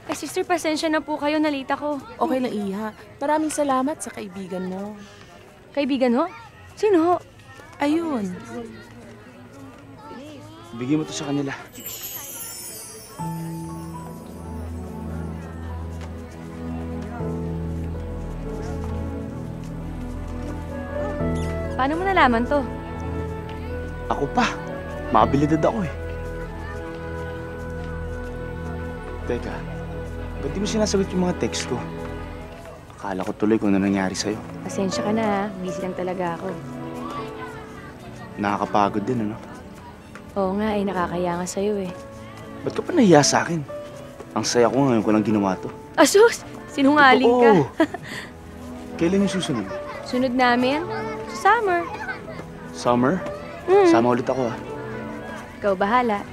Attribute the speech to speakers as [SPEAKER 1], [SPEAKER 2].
[SPEAKER 1] Ay, sister, pasensya na po kayo. Nalita ko.
[SPEAKER 2] Okay lang, Iha. Maraming salamat sa kaibigan mo.
[SPEAKER 1] Kaibigan ho? Sino ho?
[SPEAKER 2] Ayun.
[SPEAKER 3] Bigyan mo to sa kanila.
[SPEAKER 1] Paano mo nalaman to?
[SPEAKER 3] Ako pa. Makabilidad ako eh. Teka, ba't di mo sinasagot yung mga text ko? Akala ko tuloy kung ano nangyari sa'yo.
[SPEAKER 1] Pasensya ka na ha. Busy lang talaga ako.
[SPEAKER 3] Nakakapagod din, ano?
[SPEAKER 1] Oo nga eh, nakakaya nga sa'yo eh.
[SPEAKER 3] Ba't ka pa nahiya sa akin? Ang saya ko ngayon ko lang ginawa to.
[SPEAKER 1] Asus! Sinungaling ka.
[SPEAKER 3] Oo. Kailan yung susunod?
[SPEAKER 1] Sunod namin? Sa summer.
[SPEAKER 3] Summer?
[SPEAKER 1] Mm.
[SPEAKER 3] Sama ulit ako ah.
[SPEAKER 1] Ikaw bahala.